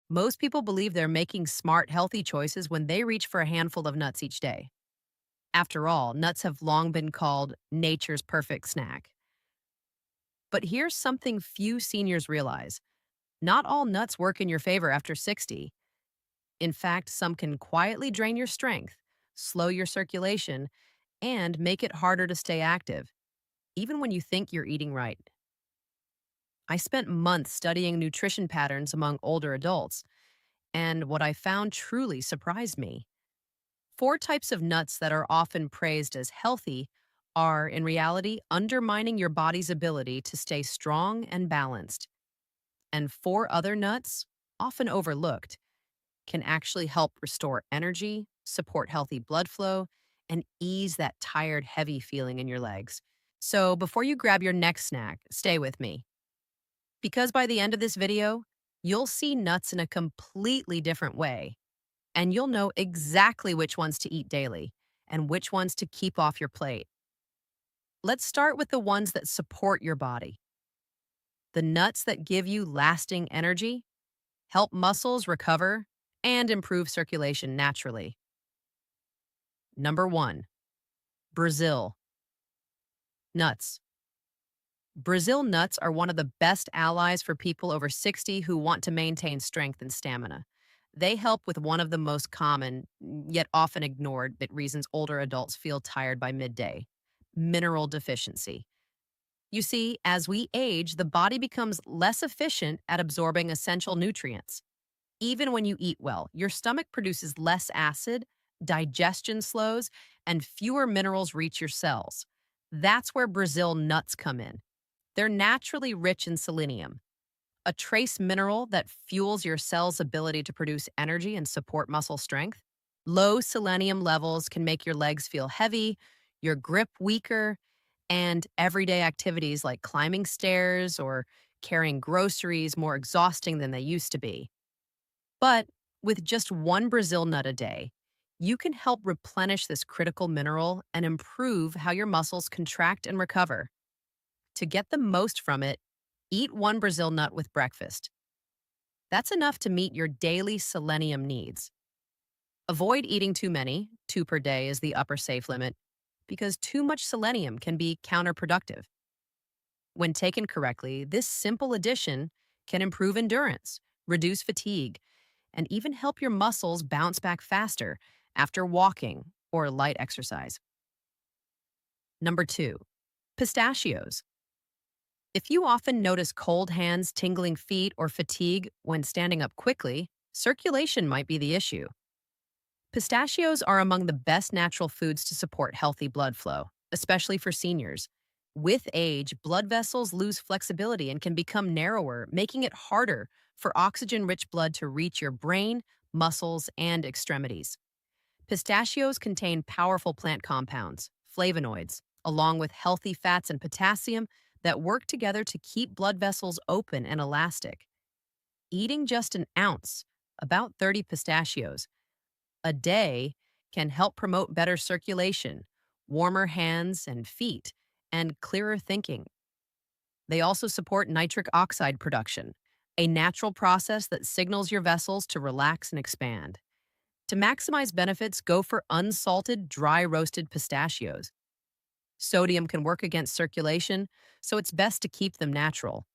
Most people believe they're making smart, healthy choices when they reach for a handful of nuts each day. After all, nuts have long been called nature's perfect snack. But here's something few seniors realize: not all nuts work in your favor after 60. In fact, some can quietly drain your strength, slow your circulation, and make it harder to stay active, even when you think you're eating right. I spent months studying nutrition patterns among older adults, and what I found truly surprised me. Four types of nuts that are often praised as healthy are, in reality, undermining your body's ability to stay strong and balanced. And four other nuts, often overlooked, can actually help restore energy, support healthy blood flow, and ease that tired, heavy feeling in your legs. So before you grab your next snack, stay with me. Because by the end of this video, you'll see nuts in a completely different way, and you'll know exactly which ones to eat daily and which ones to keep off your plate. Let's start with the ones that support your body. The nuts that give you lasting energy, help muscles recover, and improve circulation naturally. Number one, Brazil nuts. Brazil nuts are one of the best allies for people over 60 who want to maintain strength and stamina. They help with one of the most common, yet often ignored, reasons older adults feel tired by midday: mineral deficiency. You see, as we age, the body becomes less efficient at absorbing essential nutrients. Even when you eat well, your stomach produces less acid, digestion slows, and fewer minerals reach your cells. That's where Brazil nuts come in. They're naturally rich in selenium, a trace mineral that fuels your cell's ability to produce energy and support muscle strength. Low selenium levels can make your legs feel heavy, your grip weaker, and everyday activities like climbing stairs or carrying groceries more exhausting than they used to be. But with just one Brazil nut a day, you can help replenish this critical mineral and improve how your muscles contract and recover. To get the most from it, eat one Brazil nut with breakfast. That's enough to meet your daily selenium needs. Avoid eating too many, two per day is the upper safe limit, because too much selenium can be counterproductive. When taken correctly, this simple addition can improve endurance, reduce fatigue, and even help your muscles bounce back faster after walking or light exercise. Number two, pistachios. If you often notice cold hands, tingling feet, or fatigue when standing up quickly, circulation might be the issue. Pistachios are among the best natural foods to support healthy blood flow, especially for seniors. With age, blood vessels lose flexibility and can become narrower, making it harder for oxygen rich blood to reach your brain, muscles, and extremities. Pistachios contain powerful plant compounds, flavonoids, along with healthy fats and potassium that work together to keep blood vessels open and elastic. Eating just an ounce, about 30 pistachios, a day can help promote better circulation, warmer hands and feet, and clearer thinking. They also support nitric oxide production, a natural process that signals your vessels to relax and expand. To maximize benefits, go for unsalted, dry roasted pistachios. Sodium can work against circulation, so it's best to keep them natural.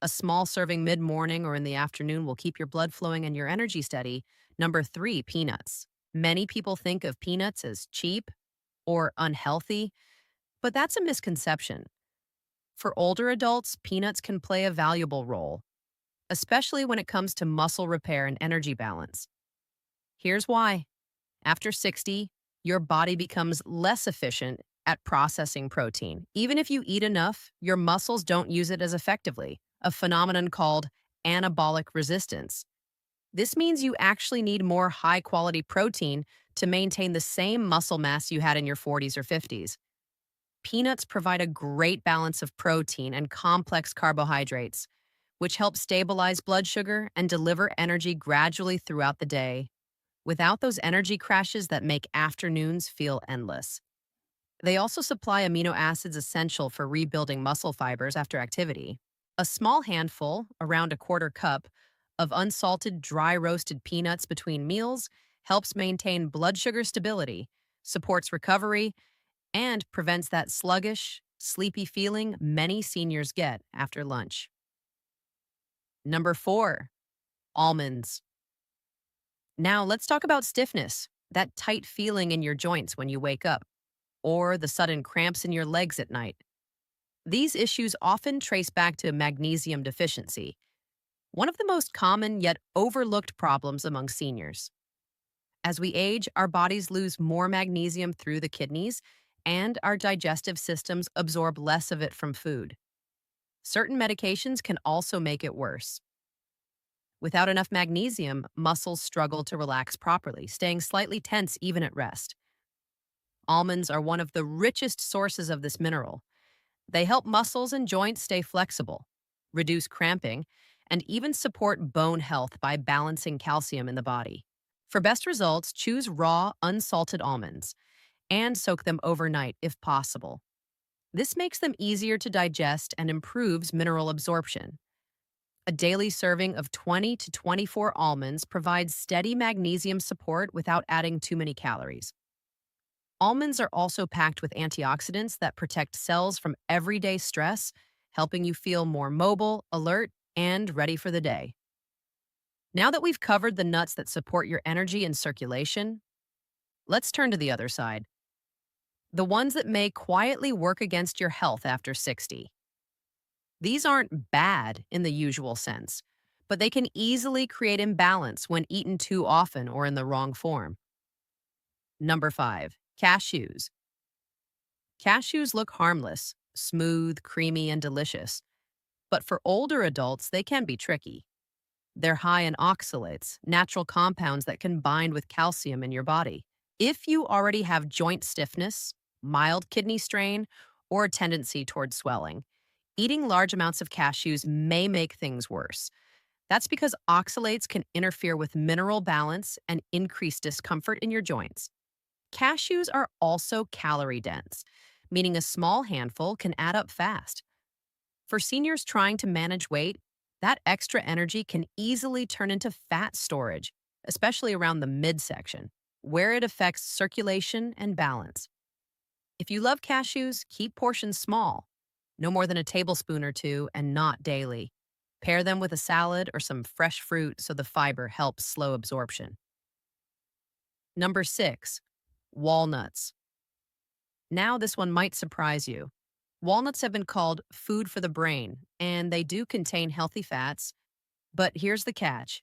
A small serving mid morning or in the afternoon will keep your blood flowing and your energy steady. Number three, peanuts. Many people think of peanuts as cheap or unhealthy, but that's a misconception. For older adults, peanuts can play a valuable role, especially when it comes to muscle repair and energy balance. Here's why. After 60, your body becomes less efficient at processing protein. Even if you eat enough, your muscles don't use it as effectively, a phenomenon called anabolic resistance. This means you actually need more high quality protein to maintain the same muscle mass you had in your 40s or 50s. Peanuts provide a great balance of protein and complex carbohydrates, which help stabilize blood sugar and deliver energy gradually throughout the day, without those energy crashes that make afternoons feel endless. They also supply amino acids essential for rebuilding muscle fibers after activity. A small handful, around a quarter cup, of unsalted, dry roasted peanuts between meals helps maintain blood sugar stability, supports recovery, and prevents that sluggish, sleepy feeling many seniors get after lunch. Number 4, almonds. Now, let's talk about stiffness, that tight feeling in your joints when you wake up, or the sudden cramps in your legs at night. These issues often trace back to magnesium deficiency, one of the most common yet overlooked problems among seniors. As we age, our bodies lose more magnesium through the kidneys, and our digestive systems absorb less of it from food. Certain medications can also make it worse. Without enough magnesium, muscles struggle to relax properly, staying slightly tense even at rest. Almonds are one of the richest sources of this mineral. They help muscles and joints stay flexible, reduce cramping, and even support bone health by balancing calcium in the body. For best results, choose raw, unsalted almonds and soak them overnight if possible. This makes them easier to digest and improves mineral absorption. A daily serving of 20 to 24 almonds provides steady magnesium support without adding too many calories. Almonds are also packed with antioxidants that protect cells from everyday stress, helping you feel more mobile, alert, and ready for the day. Now that we've covered the nuts that support your energy and circulation, let's turn to the other side, the ones that may quietly work against your health after 60. These aren't bad in the usual sense, but they can easily create imbalance when eaten too often or in the wrong form. Number 5, cashews. Cashews look harmless, smooth, creamy, and delicious. But for older adults, they can be tricky. They're high in oxalates, natural compounds that can bind with calcium in your body. If you already have joint stiffness, mild kidney strain, or a tendency towards swelling, eating large amounts of cashews may make things worse. That's because oxalates can interfere with mineral balance and increase discomfort in your joints. Cashews are also calorie dense, meaning a small handful can add up fast. For seniors trying to manage weight, that extra energy can easily turn into fat storage, especially around the midsection, where it affects circulation and balance. If you love cashews, keep portions small, no more than a tablespoon or two, and not daily. Pair them with a salad or some fresh fruit so the fiber helps slow absorption. Number 6, walnuts. Now, this one might surprise you. Walnuts have been called food for the brain, and they do contain healthy fats, but here's the catch.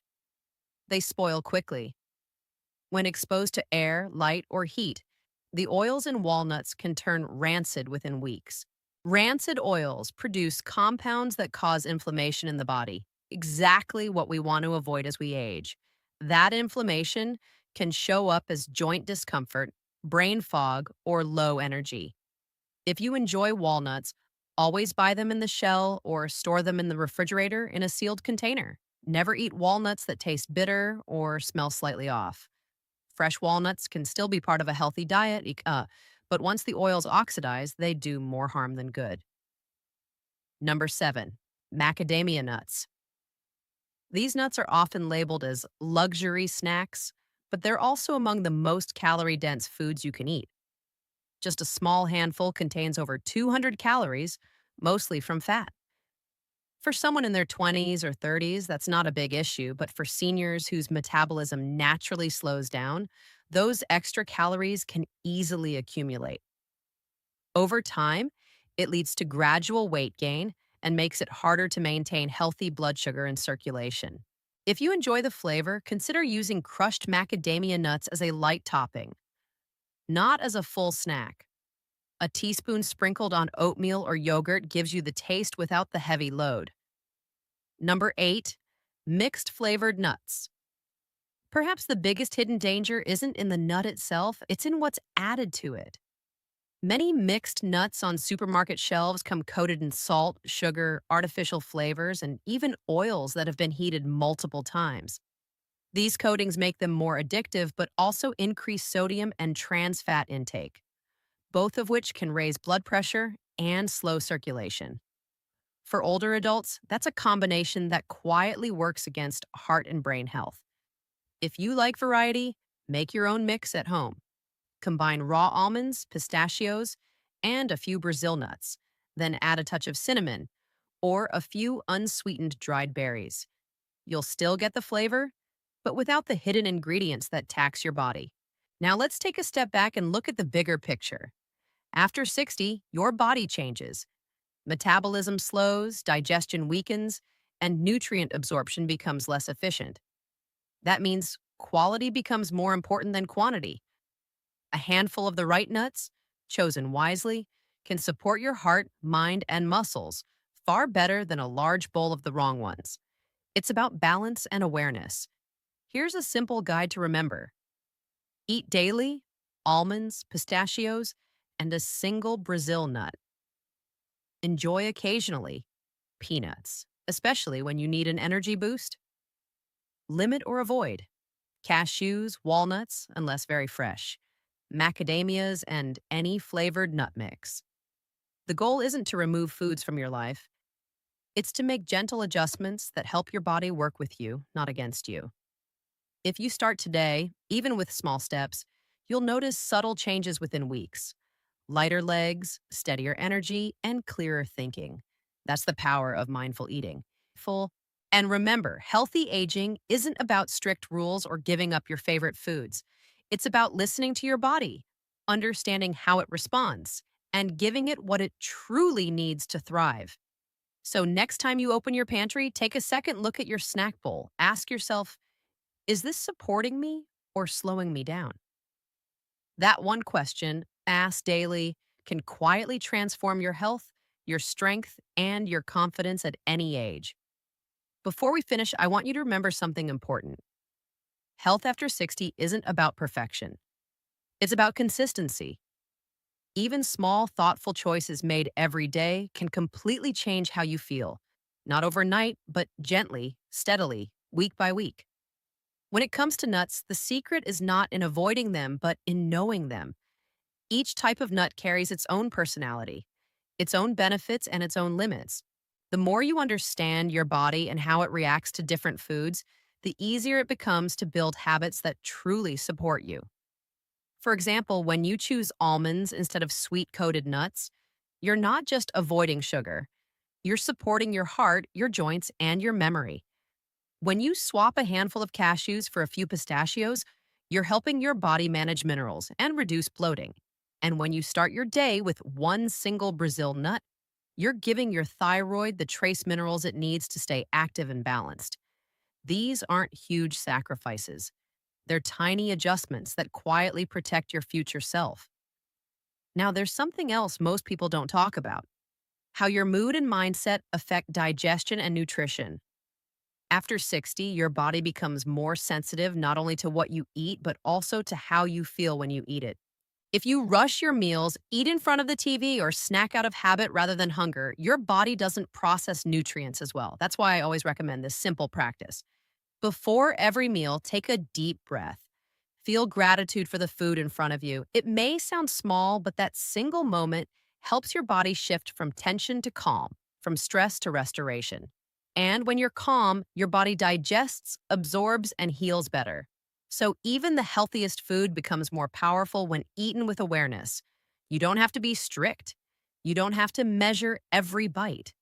They spoil quickly. When exposed to air, light, or heat, the oils in walnuts can turn rancid within weeks. Rancid oils produce compounds that cause inflammation in the body, exactly what we want to avoid as we age. That inflammation can show up as joint discomfort, brain fog, or low energy. If you enjoy walnuts, always buy them in the shell or store them in the refrigerator in a sealed container. Never eat walnuts that taste bitter or smell slightly off. Fresh walnuts can still be part of a healthy diet, but once the oils oxidize, they do more harm than good. Number 7, macadamia nuts. These nuts are often labeled as luxury snacks, but they're also among the most calorie-dense foods you can eat. Just a small handful contains over 200 calories, mostly from fat. For someone in their 20s or 30s, that's not a big issue, but for seniors whose metabolism naturally slows down, those extra calories can easily accumulate. Over time, it leads to gradual weight gain and makes it harder to maintain healthy blood sugar and circulation. If you enjoy the flavor, consider using crushed macadamia nuts as a light topping, not as a full snack. A teaspoon sprinkled on oatmeal or yogurt gives you the taste without the heavy load. Number 8, mixed flavored nuts. Perhaps the biggest hidden danger isn't in the nut itself, it's in what's added to it. Many mixed nuts on supermarket shelves come coated in salt, sugar, artificial flavors, and even oils that have been heated multiple times. These coatings make them more addictive but also increase sodium and trans fat intake, both of which can raise blood pressure and slow circulation. For older adults, that's a combination that quietly works against heart and brain health. If you like variety, make your own mix at home. Combine raw almonds, pistachios, and a few Brazil nuts. Then add a touch of cinnamon or a few unsweetened dried berries. You'll still get the flavor, but without the hidden ingredients that tax your body. Now let's take a step back and look at the bigger picture. After 60, your body changes. Metabolism slows, digestion weakens, and nutrient absorption becomes less efficient. That means quality becomes more important than quantity. A handful of the right nuts, chosen wisely, can support your heart, mind, and muscles far better than a large bowl of the wrong ones. It's about balance and awareness. Here's a simple guide to remember: eat daily, almonds, pistachios, and a single Brazil nut. Enjoy occasionally, peanuts, especially when you need an energy boost. Limit or avoid cashews, walnuts, unless very fresh, macadamias, and any flavored nut mix. The goal isn't to remove foods from your life, it's to make gentle adjustments that help your body work with you, not against you. If you start today, even with small steps, you'll notice subtle changes within weeks: lighter legs, steadier energy, and clearer thinking. That's the power of mindful eating. Full. And remember, healthy aging isn't about strict rules or giving up your favorite foods. It's about listening to your body, understanding how it responds, and giving it what it truly needs to thrive. So next time you open your pantry, take a second look at your snack bowl. Ask yourself, is this supporting me or slowing me down? That one question, asked daily, can quietly transform your health, your strength, and your confidence at any age. Before we finish, I want you to remember something important. Health after 60 isn't about perfection. It's about consistency. Even small, thoughtful choices made every day can completely change how you feel. Not overnight, but gently, steadily, week by week. When it comes to nuts, the secret is not in avoiding them, but in knowing them. Each type of nut carries its own personality, its own benefits, and its own limits. The more you understand your body and how it reacts to different foods, the easier it becomes to build habits that truly support you. For example, when you choose almonds instead of sweet-coated nuts, you're not just avoiding sugar. You're supporting your heart, your joints, and your memory. When you swap a handful of cashews for a few pistachios, you're helping your body manage minerals and reduce bloating. And when you start your day with one single Brazil nut, you're giving your thyroid the trace minerals it needs to stay active and balanced. These aren't huge sacrifices. They're tiny adjustments that quietly protect your future self. Now, there's something else most people don't talk about: how your mood and mindset affect digestion and nutrition. After 60, your body becomes more sensitive not only to what you eat, but also to how you feel when you eat it. If you rush your meals, eat in front of the TV, or snack out of habit rather than hunger, your body doesn't process nutrients as well. That's why I always recommend this simple practice. Before every meal, take a deep breath. Feel gratitude for the food in front of you. It may sound small, but that single moment helps your body shift from tension to calm, from stress to restoration. And when you're calm, your body digests, absorbs, and heals better. So even the healthiest food becomes more powerful when eaten with awareness. You don't have to be strict. You don't have to measure every bite.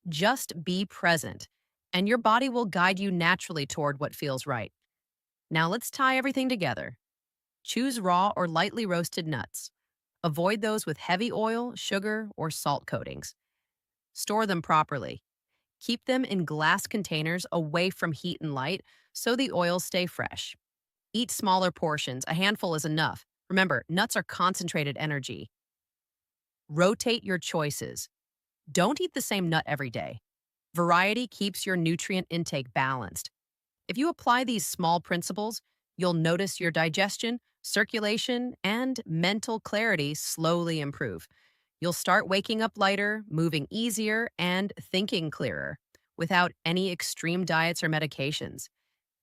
Just be present, and your body will guide you naturally toward what feels right. Now let's tie everything together. Choose raw or lightly roasted nuts. Avoid those with heavy oil, sugar, or salt coatings. Store them properly. Keep them in glass containers away from heat and light so the oils stay fresh. Eat smaller portions. A handful is enough. Remember, nuts are concentrated energy. Rotate your choices. Don't eat the same nut every day. Variety keeps your nutrient intake balanced. If you apply these small principles, you'll notice your digestion, circulation, and mental clarity slowly improve. You'll start waking up lighter, moving easier, and thinking clearer without any extreme diets or medications.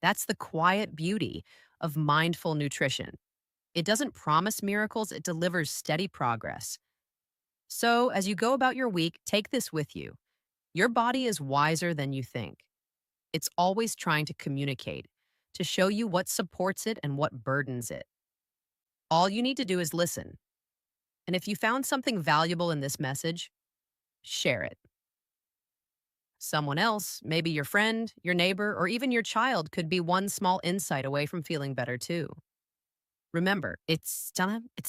That's the quiet beauty of mindful nutrition. It doesn't promise miracles, it delivers steady progress. So, as you go about your week, take this with you. Your body is wiser than you think. It's always trying to communicate, to show you what supports it and what burdens it. All you need to do is listen. And if you found something valuable in this message, share it. Someone else, maybe your friend, your neighbor, or even your child, could be one small insight away from feeling better too. Remember, it's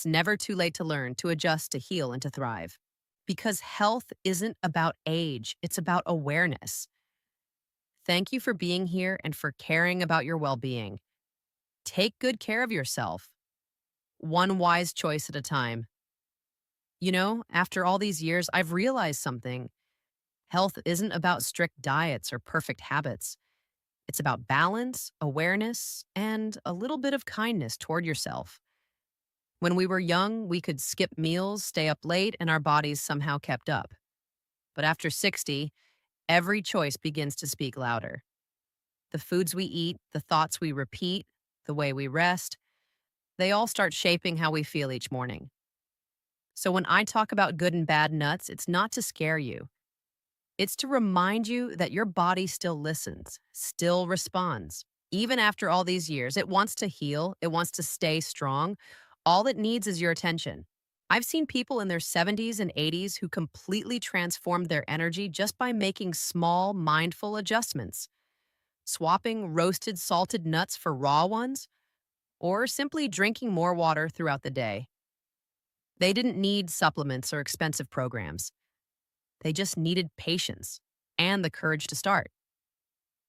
never too late to learn, to adjust, to heal, and to thrive. Because health isn't about age, it's about awareness. Thank you for being here and for caring about your well being. Take good care of yourself, one wise choice at a time. After all these years, I've realized something. Health isn't about strict diets or perfect habits. It's about balance, awareness, and a little bit of kindness toward yourself. When we were young, we could skip meals, stay up late, and our bodies somehow kept up. But after 60, every choice begins to speak louder. The foods we eat, the thoughts we repeat, the way we rest, they all start shaping how we feel each morning. So when I talk about good and bad nuts, it's not to scare you. It's to remind you that your body still listens, still responds. Even after all these years, it wants to heal, it wants to stay strong. All it needs is your attention. I've seen people in their 70s and 80s who completely transformed their energy just by making small, mindful adjustments. Swapping roasted salted nuts for raw ones, or simply drinking more water throughout the day. They didn't need supplements or expensive programs. They just needed patience and the courage to start.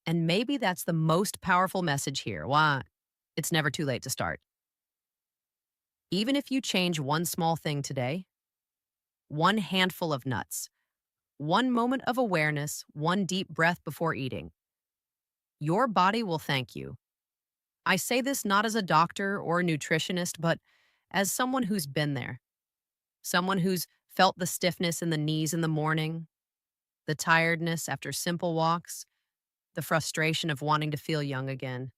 And maybe that's the most powerful message here. Why? It's never too late to start. Even if you change one small thing today, one handful of nuts, one moment of awareness, one deep breath before eating, your body will thank you. I say this not as a doctor or a nutritionist, but as someone who's been there. Someone who's felt the stiffness in the knees in the morning, the tiredness after simple walks, the frustration of wanting to feel young again.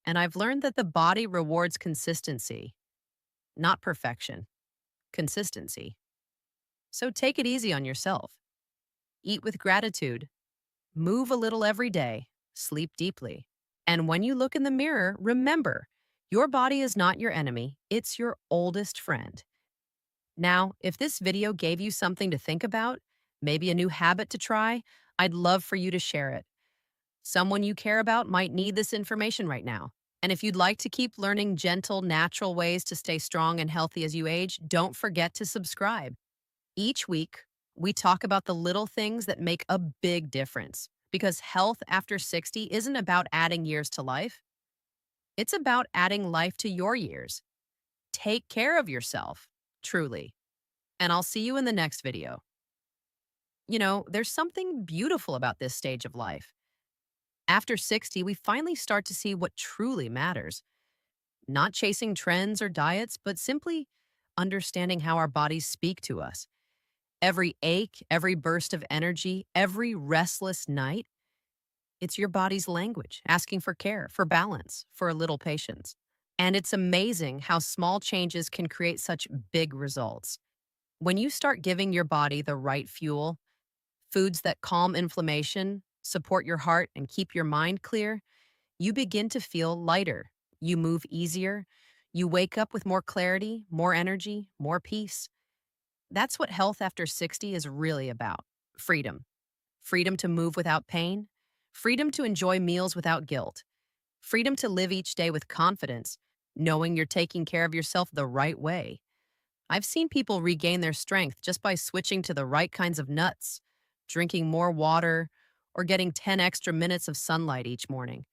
And I've learned that the body rewards consistency, not perfection, consistency. So take it easy on yourself. Eat with gratitude, move a little every day, sleep deeply. And when you look in the mirror, remember, your body is not your enemy, it's your oldest friend. Now, if this video gave you something to think about, maybe a new habit to try, I'd love for you to share it. Someone you care about might need this information right now. And if you'd like to keep learning gentle, natural ways to stay strong and healthy as you age, don't forget to subscribe. Each week, we talk about the little things that make a big difference. Because health after 60 isn't about adding years to life, it's about adding life to your years. Take care of yourself, truly. And I'll see you in the next video. There's something beautiful about this stage of life. After 60, we finally start to see what truly matters. Not chasing trends or diets, but simply understanding how our bodies speak to us. Every ache, every burst of energy, every restless night, it's your body's language, asking for care, for balance, for a little patience. And it's amazing how small changes can create such big results. When you start giving your body the right fuel, foods that calm inflammation, support your heart, and keep your mind clear, you begin to feel lighter. You move easier. You wake up with more clarity, more energy, more peace. That's what health after 60 is really about. Freedom. Freedom to move without pain. Freedom to enjoy meals without guilt. Freedom to live each day with confidence, knowing you're taking care of yourself the right way. I've seen people regain their strength just by switching to the right kinds of nuts, drinking more water, or getting 10 extra minutes of sunlight each morning.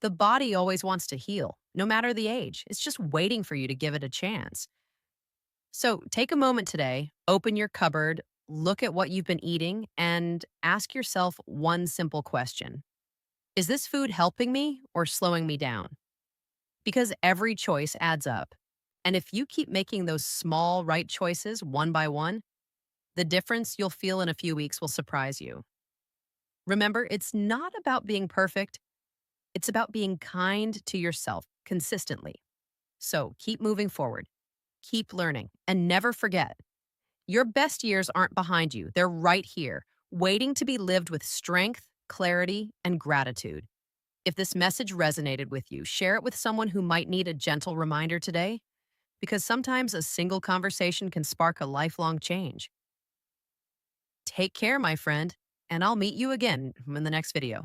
The body always wants to heal, no matter the age. It's just waiting for you to give it a chance. So take a moment today, open your cupboard, look at what you've been eating, and ask yourself one simple question. Is this food helping me or slowing me down? Because every choice adds up. And if you keep making those small right choices one by one, the difference you'll feel in a few weeks will surprise you. Remember, it's not about being perfect. It's about being kind to yourself consistently. So keep moving forward, keep learning, and never forget, your best years aren't behind you. They're right here, waiting to be lived with strength, clarity, and gratitude. If this message resonated with you, share it with someone who might need a gentle reminder today, because sometimes a single conversation can spark a lifelong change. Take care, my friend, and I'll meet you again in the next video.